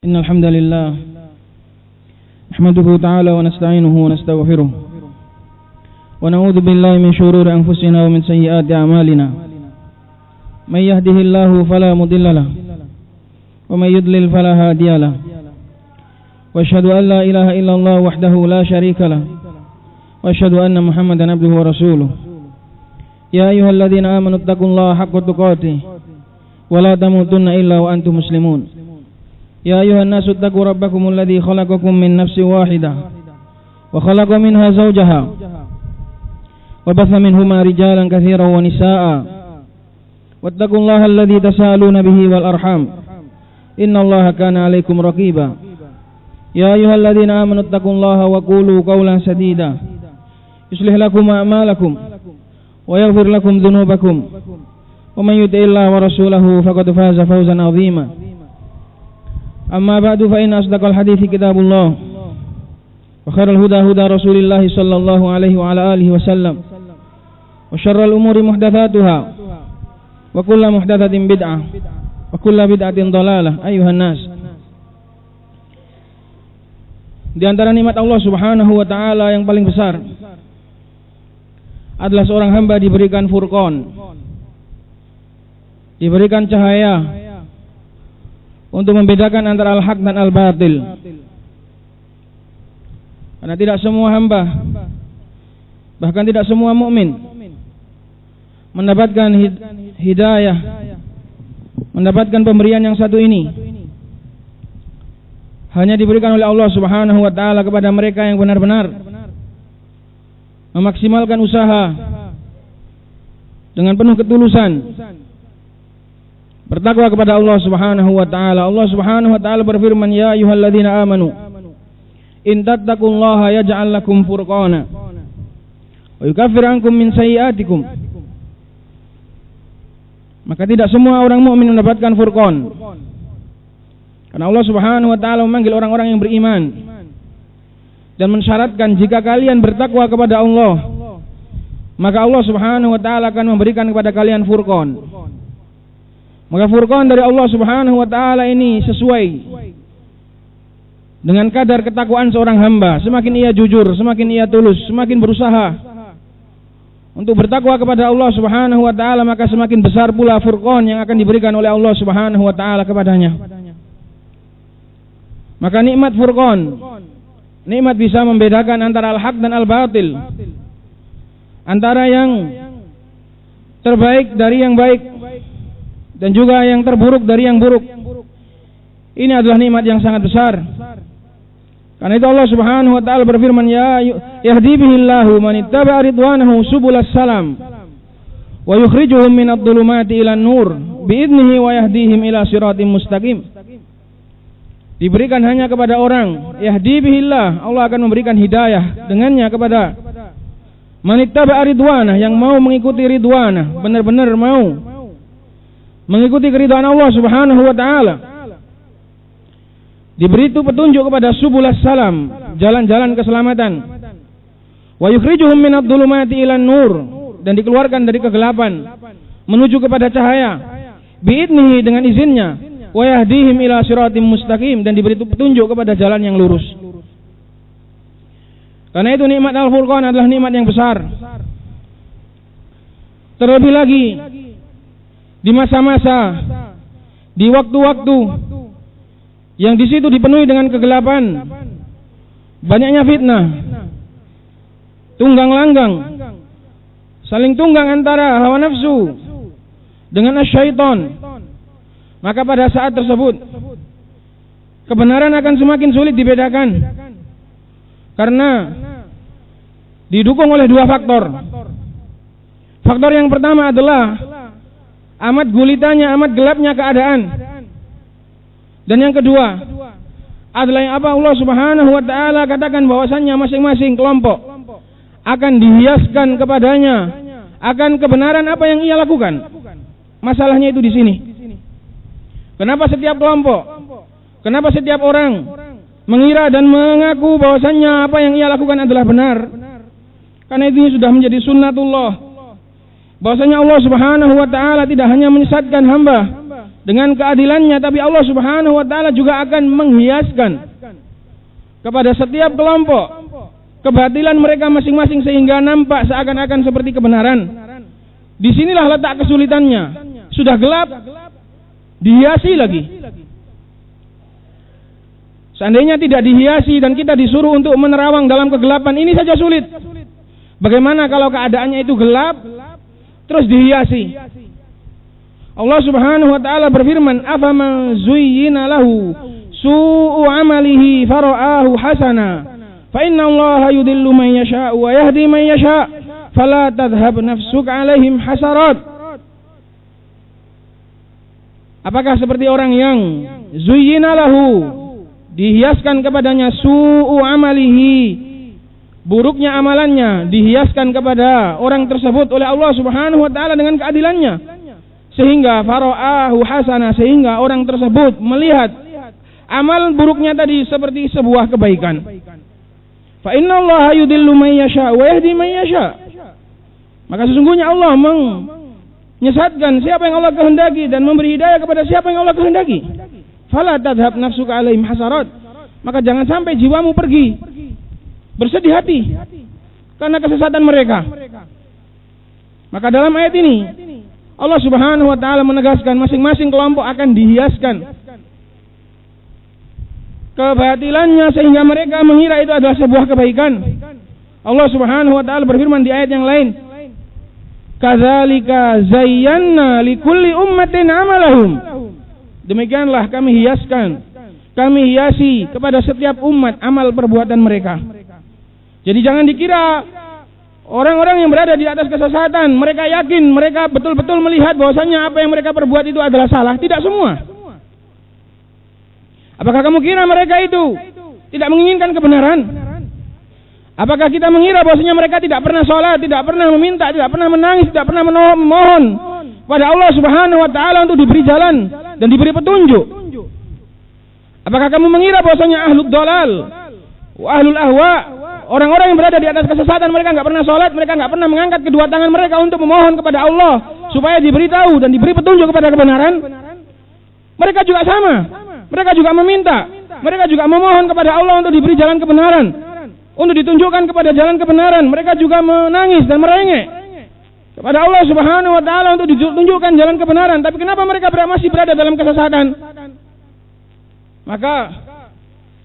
إن الحمد لله نحمده تعالى ونستعينه ونستغفره ونعوذ بالله من شرور أنفسنا ومن سيئات أعمالنا من يهده الله فلا مضل له ومن يضلل فلا هادي له وأشهد أن لا إله إلا الله وحده لا شريك له وأشهد أن محمدا عبده ورسوله يا أيها الذين آمنوا اتقوا الله حق تقاته ولا تموتن إلا وأنتم مسلمون يا أيها الناس اتقوا ربكم الذي خلقكم من نفس واحدة وخلق منها زوجها وبث منهما رجالا كثيرا ونساء واتقوا الله الذي تساءلون به والأرحام إن الله كان عليكم رقيبا يا أيها الذين آمنوا اتقوا الله وقولوا قولا سديدا يصلح لكم أعمالكم ويغفر لكم ذنوبكم ومن يطع الله ورسوله فقد فاز فوزا عظيما أما بعد فإن أصدق الحديث كتاب الله وخير الهدى هدى رسول الله صلى الله عليه وعلى آله وسلم وشر الأمور محدثاتها وكل محدثة بدعة وكل بدعة ضلالة أيها الناس. Di antara nikmat Allah Subhanahu wa taala yang paling besar adalah seorang hamba diberikan furqan, diberikan cahaya untuk membedakan antara al-haq dan al-batil. Karena tidak semua hamba, bahkan tidak semua mukmin mendapatkan hidayah, mendapatkan pemberian yang satu ini. Hanya diberikan oleh Allah Subhanahu wa taala kepada mereka yang benar-benar memaksimalkan usaha dengan penuh ketulusan, bertakwa kepada Allah Subhanahu wa taala. Allah Subhanahu wa taala berfirman, ya ayyuhalladzina amanu in tattaqullaha yaj'al lakum furqana wa yukaffir 'ankum min sayyi'atikum. Maka tidak semua orang mukmin mendapatkan furqan. Karena Allah Subhanahu wa taala memanggil orang-orang yang beriman dan mensyaratkan jika kalian bertakwa kepada Allah, maka Allah Subhanahu wa taala akan memberikan kepada kalian furqan. Maka furqan dari Allah Subhanahu wa taala ini sesuai dengan kadar ketakwaan seorang hamba. Semakin ia jujur, semakin ia tulus, semakin berusaha untuk bertakwa kepada Allah Subhanahu wa taala, maka semakin besar pula furqan yang akan diberikan oleh Allah Subhanahu wa taala kepadanya. Maka nikmat furqan, nikmat bisa membedakan antara al-haq dan al-batil, antara yang terbaik dari yang baik dan juga yang terburuk dari yang buruk. Ini adalah nikmat yang sangat besar. Karena itu Allah Subhanahu wa taala berfirman, ya yahdi bihillahu man ittaba'a ridwanahu subulas salam wa yukhrijuhum minadh dhulumati ilan nur biidnihi wa yahdihim ila siratim mustaqim. Diberikan hanya kepada orang yahdi bihillah, Allah akan memberikan hidayah dengannya kepada man ittaba'a ridwanah, yang mau mengikuti ridwanah, benar-benar mau mengikuti keridhaan Allah Subhanahu wa taala. Diberi itu petunjuk kepada subulas salam, jalan-jalan keselamatan. Wa yukhrijuhum minadh dhulumati ilan nur, dan dikeluarkan dari kegelapan menuju kepada cahaya. Biidnihi, dengan izinnya. Wa yahdihim ila siratim mustaqim, dan diberi petunjuk kepada jalan yang lurus. Karena itu nikmat al-furqan adalah nikmat yang besar. Terlebih lagi di masa-masa, di waktu-waktu yang di situ dipenuhi dengan kegelapan, banyaknya fitnah, tunggang langgang, saling tunggang antara hawa nafsu dengan syaitan. Maka pada saat tersebut kebenaran akan semakin sulit dibedakan, karena didukung oleh dua faktor. Faktor yang pertama adalah amat gulitanya, amat gelapnya keadaan. Dan yang kedua adalah yang apa Allah Subhanahu wa taala katakan bahwasannya masing-masing kelompok akan dihiaskan kepadanya akan kebenaran apa yang ia lakukan. Masalahnya itu di sini. Kenapa setiap kelompok, kenapa setiap orang mengira dan mengaku bahwasannya apa yang ia lakukan adalah benar? Karena itu sudah menjadi sunnatullah, bahwasanya Allah Subhanahu wa taala tidak hanya menyesatkan hamba, dengan keadilannya, tapi Allah Subhanahu wa taala juga akan menghiaskan kepada setiap kelompok kebatilan mereka masing-masing sehingga nampak seakan-akan seperti kebenaran. Disinilah letak kesulitannya. Sudah gelap, dihiasi lagi. Seandainya tidak dihiasi dan kita disuruh untuk menerawang dalam kegelapan, ini saja sulit. Bagaimana kalau keadaannya itu gelap terus dihiasi? Allah Subhanahu wa taala berfirman, "Afaman zuyyina lahu su'u 'amalihi fara'ahu hasana, fa innallaha yudhillu man yasha'u wa yahdi man yasha', fala tadhhab nafsuka 'alaihim hasarat." Apakah seperti orang yang zuyyina lahu, dihiaskan kepadanya su'u 'amalihi, buruknya amalannya dihiaskan kepada orang tersebut oleh Allah Subhanahu wa taala dengan keadilannya, sehingga fara'ahu hasana, sehingga orang tersebut melihat amal buruknya tadi seperti sebuah kebaikan. Fa innallaha yudhillu man yasha wa yahdi man yasha. Maka sesungguhnya Allah menyesatkan siapa yang Allah kehendaki dan memberi hidayah kepada siapa yang Allah kehendaki. Fala tadhhab nafsuka 'alaihim hasarat. Maka jangan sampai jiwamu pergi bersedih hati karena kesesatan mereka. Maka dalam ayat ini Allah Subhanahu wa taala menegaskan masing-masing kelompok akan dihiaskan kebatilannya sehingga mereka mengira itu adalah sebuah kebaikan. Allah Subhanahu wa taala berfirman di ayat yang lain, "Kadzalika zayyana likulli ummatin amalahum." Demikianlah kami hiasi kepada setiap umat amal perbuatan mereka. Jadi jangan dikira orang-orang yang berada di atas kesesatan, mereka yakin, mereka betul-betul melihat bahwasanya apa yang mereka perbuat itu adalah salah. Tidak semua. Apakah kamu kira mereka itu tidak menginginkan kebenaran? Apakah kita mengira bahwasanya mereka tidak pernah sholat, tidak pernah meminta, tidak pernah menangis, tidak pernah memohon pada Allah Subhanahu wa taala untuk diberi jalan dan diberi petunjuk? Apakah kamu mengira bahwasanya ahlud dhalal wa ahlul ahwa, orang-orang yang berada di atas kesesatan, mereka enggak pernah sholat, mereka enggak pernah mengangkat kedua tangan mereka untuk memohon kepada Allah supaya diberitahu dan diberi petunjuk kepada kebenaran? Mereka juga sama. Mereka juga meminta, mereka juga memohon kepada Allah untuk diberi jalan kebenaran, untuk ditunjukkan kepada jalan kebenaran. Mereka juga menangis dan merengek kepada Allah Subhanahu wa taala untuk ditunjukkan jalan kebenaran. Tapi kenapa mereka masih berada dalam kesesatan? Maka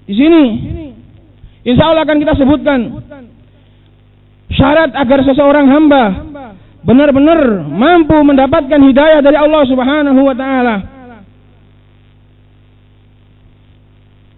di sini insya Allah akan kita sebutkan syarat agar seseorang hamba benar-benar mampu mendapatkan hidayah dari Allah Subhanahu wa taala.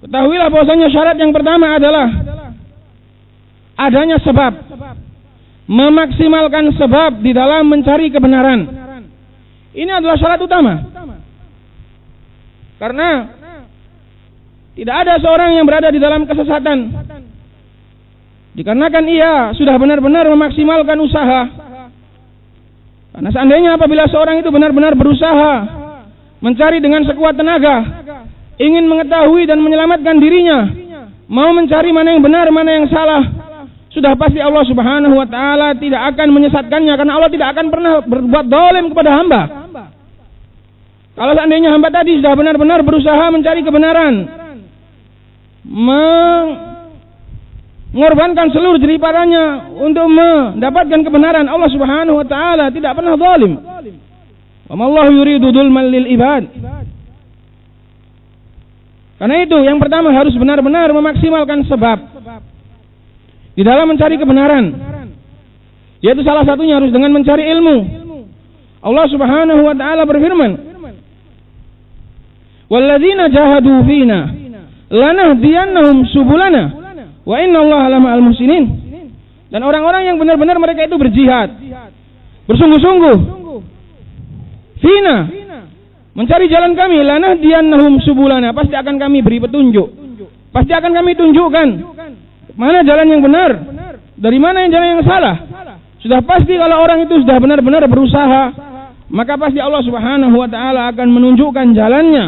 Ketahuilah bahwasanya syarat yang pertama adalah adanya sebab. Memaksimalkan sebab di dalam mencari kebenaran. Ini adalah syarat utama. Karena tidak ada seorang yang berada di dalam kesesatan dikarenakan ia sudah benar-benar memaksimalkan usaha. Karena seandainya apabila seorang itu benar-benar berusaha mencari dengan sekuat tenaga, ingin mengetahui dan menyelamatkan dirinya, mau mencari mana yang benar, mana yang salah, sudah pasti Allah Subhanahu wa taala tidak akan menyesatkannya, karena Allah tidak akan pernah berbuat zalim kepada hamba. Kalau seandainya hamba tadi sudah benar-benar berusaha mencari kebenaran, mengorbankan seluruh jeriparannya untuk mendapatkan kebenaran, Allah Subhanahu wa taala tidak pernah zalim. Wa mallahu yuridu dzulman lil ibad. Karena itu yang pertama harus benar-benar memaksimalkan sebab di dalam mencari kebenaran, yaitu salah satunya harus dengan mencari ilmu. Allah Subhanahu wa taala berfirman, "Walladzina jahadu fina lanahdiyannahum subulana wa innallaha lama'al muhsinin." Dan orang-orang yang benar-benar mereka itu berjihad, bersungguh-sungguh, fina, mencari jalan kami, lanahdiyannahum subulana, pasti akan kami beri petunjuk, pasti akan kami tunjukkan mana jalan yang benar, dari mana yang jalan yang salah. Sudah pasti kalau orang itu sudah benar-benar berusaha, maka pasti Allah Subhanahu wa taala akan menunjukkan jalannya.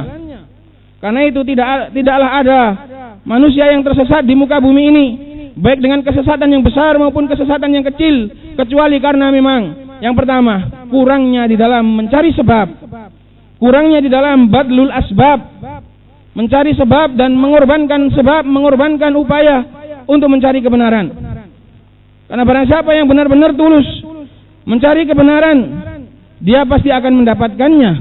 Karena itu tidaklah ada manusia yang tersesat di muka bumi ini, baik dengan kesesatan yang besar maupun kesesatan yang kecil, kecuali karena memang yang pertama, kurangnya di dalam mencari sebab, kurangnya di dalam badlul asbab, mencari sebab dan mengorbankan upaya untuk mencari kebenaran. Karena barang siapa yang benar-benar tulus mencari kebenaran, dia pasti akan mendapatkannya.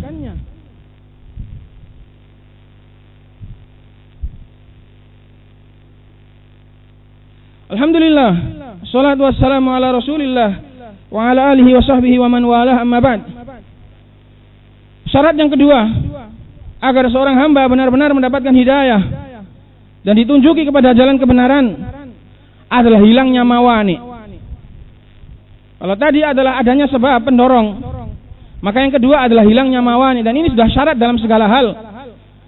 Alhamdulillah, salatu wassalamu ala Rasulillah wa ala alihi wa sahbihi wa man walah, amma ba'd. Syarat yang kedua agar seorang hamba benar-benar mendapatkan hidayah dan ditunjuki kepada jalan kebenaran adalah hilangnya mawani. Kalau tadi adalah adanya sebab pendorong, maka yang kedua adalah hilangnya mawani, dan ini sudah syarat dalam segala hal.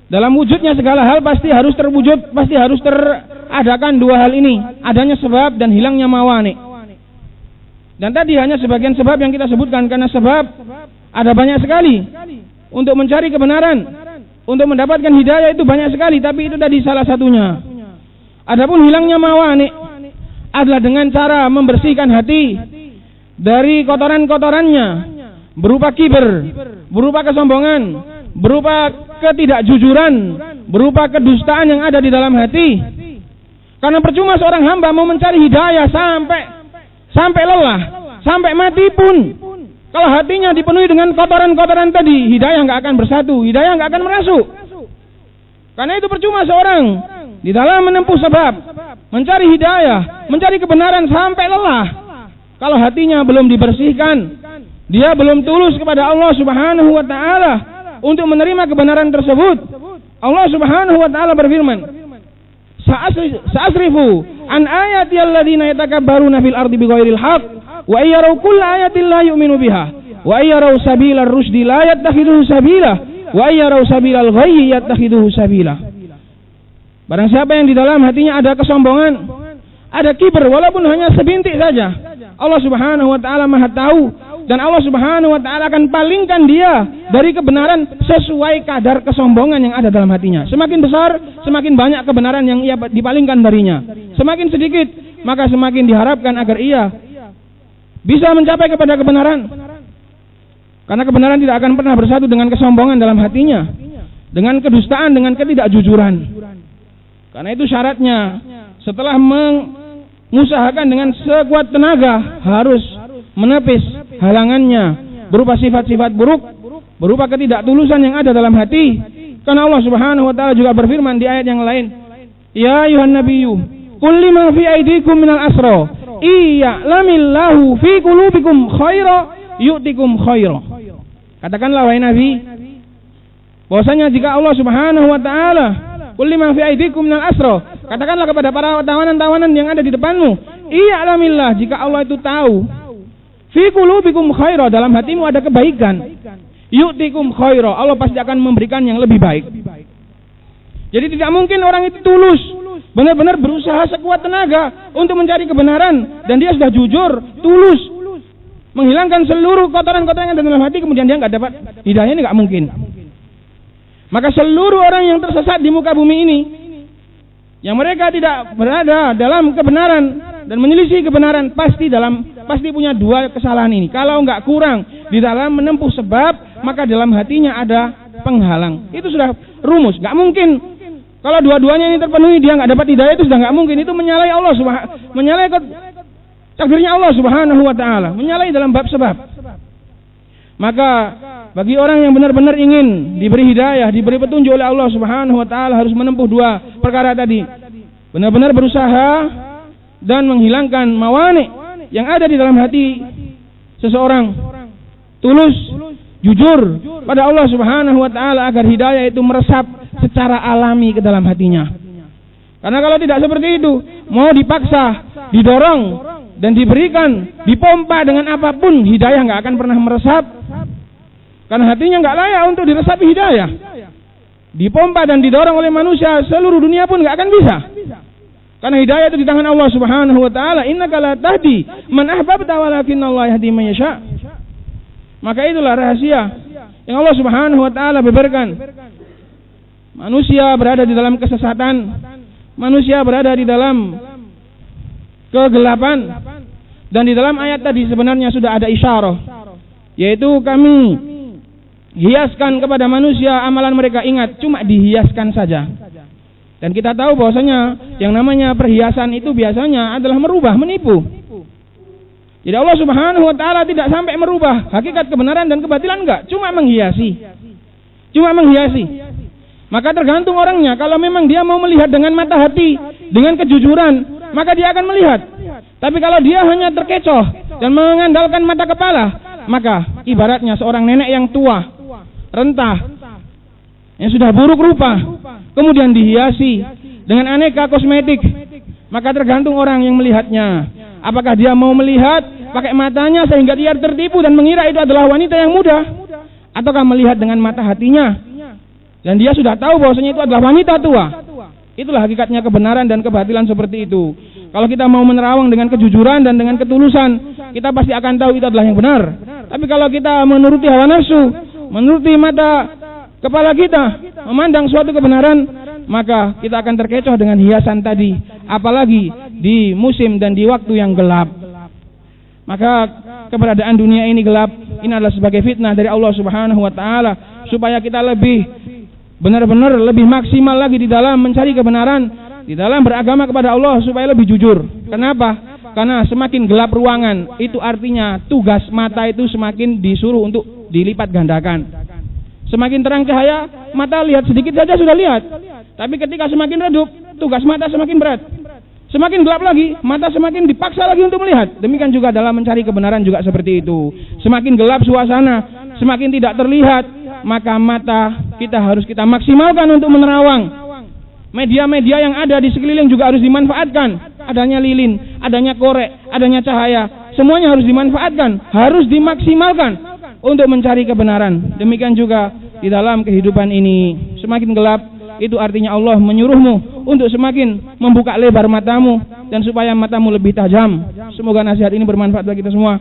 Dalam wujudnya segala hal pasti harus terwujud, pasti harus teradakan dua hal ini, adanya sebab dan hilangnya mawani. Dan tadi hanya sebagian sebab yang kita sebutkan, karena sebab ada banyak sekali untuk mencari kebenaran, untuk mendapatkan hidayah itu banyak sekali, tapi itu tadi salah satunya. Adapun hilangnya mawani adalah dengan cara membersihkan hati dari kotoran-kotorannya, berupa kiber, berupa kesombongan, berupa ketidakjujuran, berupa kedustaan yang ada di dalam hati. Karena percuma seorang hamba mau mencari hidayah sampai lelah, sampai mati pun, kalau hatinya dipenuhi dengan kotoran-kotoran tadi, hidayah nggak akan bersatu, hidayah nggak akan merasuk. Karena itu percuma seorang di dalam menempuh sebab, mencari hidayah, mencari kebenaran sampai lelah, kalau hatinya belum dibersihkan, dia belum tulus kepada Allah Subhanahu wa taala untuk menerima kebenaran tersebut. Allah Subhanahu wa taala berfirman, "Sa'asrifu an ayati alladziina yatakabbaruna fil ardi bighairil haqq wa ayyaraw kulla ayatin la yu'minu biha wa ayyaraw sabilar rusdi la yattakhiduhu sabila wa ayyaraw sabilal ghayyi yattakhiduhu sabila." Barang siapa yang di dalam hatinya ada kesombongan, ada kiber, walaupun hanya sebintik saja, Allah Subhanahu wa taala Maha tahu, dan Allah Subhanahu wa taala akan palingkan dia dari kebenaran sesuai kadar kesombongan yang ada dalam hatinya. Semakin besar, semakin banyak kebenaran yang ia dipalingkan darinya. Semakin sedikit, maka semakin diharapkan agar ia bisa mencapai kepada kebenaran. Karena kebenaran tidak akan pernah bersatu dengan kesombongan dalam hatinya, dengan kedustaan, dengan ketidakjujuran. Karena itu syaratnya, setelah mengusahakan dengan sekuat tenaga, harus menepis halangannya berupa sifat-sifat buruk, berupa ketidaktulusan yang ada dalam hati. Karena Allah Subhanahu wa taala juga berfirman di ayat yang lain, "Ya ayuhan nabiyyu, qul lima fi aydikum minal asra, iya'lamillahu fi qulubikum khaira yu'tikum khaira." Katakanlah wahai Nabi, bahwasanya jika Allah Subhanahu wa taala, qul lima fi aydikum minal asra, katakanlah kepada para tawanan-tawanan yang ada di depanmu, iya'lamillah, jika Allah itu tahu, fi qulubikum khaira, dalam hatimu ada kebaikan, yu'tikum khaira, Allah pasti akan memberikan yang lebih baik. Jadi tidak mungkin orang itu tulus, benar-benar berusaha sekuat tenaga untuk mencari kebenaran, dan dia sudah jujur, tulus, menghilangkan seluruh kotoran-kotoran yang ada dalam hati, kemudian dia nggak dapat hidayah, ini nggak mungkin. Maka seluruh orang yang tersesat di muka bumi ini, yang mereka tidak berada dalam kebenaran dan menyelisih kebenaran, pasti punya dua kesalahan ini. Kalau nggak kurang di dalam menempuh sebab, maka dalam hatinya ada penghalang. Itu sudah rumus, nggak mungkin. Kalau dua-duanya ini terpenuhi, dia nggak dapat hidayah, itu sudah nggak mungkin. Itu menyalahi Allah menyalahi takdirnya Allah Subhanahu wa taala, menyalahi dalam bab sebab. Maka bagi orang yang benar-benar ingin diberi hidayah, diberi petunjuk oleh Allah Subhanahu wa taala, harus menempuh dua perkara tadi. Benar-benar berusaha dan menghilangkan mawani yang ada di dalam hati seseorang. Tulus, jujur pada Allah Subhanahu wa taala agar hidayah itu meresap secara alami ke dalam hatinya. Karena kalau tidak seperti itu, mau dipaksa, didorong dan diberikan, dipompa dengan apapun, hidayah nggak akan pernah meresap. Karena hatinya nggak layak untuk diresapi hidayah. Dipompa dan didorong oleh manusia seluruh dunia pun nggak akan bisa. Karena hidayah itu di tangan Allah Subhanahu wa taala. Innaka la tahdi man ahbabta walakinnallaha yahdi man yasha. Maka itulah rahasia yang Allah Subhanahu wa taala beberkan. Manusia berada di dalam kesesatan, manusia berada di dalam kegelapan, dan di dalam ayat tadi sebenarnya sudah ada isyarah, yaitu kami hiaskan kepada manusia amalan mereka. Ingat, cuma dihiaskan saja. Dan kita tahu bahwasanya yang namanya perhiasan itu biasanya adalah merubah, menipu. Jadi Allah Subhanahu wa taala tidak sampai merubah hakikat kebenaran dan kebatilan, enggak, cuma menghiasi. Maka tergantung orangnya. Kalau memang dia mau melihat dengan mata hati, dengan kejujuran, maka dia akan melihat. Tapi kalau dia hanya terkecoh dan mengandalkan mata kepala, maka ibaratnya seorang nenek yang tua, rentah, yang sudah buruk rupa, kemudian dihiasi dengan aneka kosmetik. Maka tergantung orang yang melihatnya. Apakah dia mau melihat pakai matanya sehingga dia tertipu dan mengira itu adalah wanita yang muda, ataukah melihat dengan mata hatinya dan dia sudah tahu bahwasanya itu adalah wanita tua. Itulah hakikatnya kebenaran dan kebatilan seperti itu. Kalau kita mau menerawang dengan kejujuran dan dengan ketulusan, kita pasti akan tahu itu adalah yang benar. Tapi kalau kita menuruti hawa nafsu, menuruti mata kepala kita, memandang suatu kebenaran, maka kita akan terkecoh dengan hiasan tadi. Apalagi di musim dan di waktu yang gelap. Maka keberadaan dunia ini gelap, ini adalah sebagai fitnah dari Allah Subhanahu wa taala, supaya kita lebih benar-benar lebih maksimal lagi di dalam mencari kebenaran, di dalam beragama kepada Allah, supaya lebih jujur. Kenapa? Karena semakin gelap ruangan, itu artinya tugas mata itu semakin disuruh untuk dilipat gandakan. Semakin terang cahaya, mata lihat sedikit saja sudah lihat. Tapi ketika semakin redup, tugas mata semakin berat. Semakin gelap lagi, mata semakin dipaksa lagi untuk melihat. Demikian juga dalam mencari kebenaran juga seperti itu. Semakin gelap suasana, semakin tidak terlihat, maka mata kita harus kita maksimalkan untuk menerawang. Media-media yang ada di sekeliling juga harus dimanfaatkan. Adanya lilin, adanya korek, adanya cahaya, semuanya harus dimanfaatkan, harus dimaksimalkan untuk mencari kebenaran. Demikian juga di dalam kehidupan ini, semakin gelap, itu artinya Allah menyuruhmu untuk semakin membuka lebar matamu dan supaya matamu lebih tajam. Semoga nasihat ini bermanfaat bagi kita semua.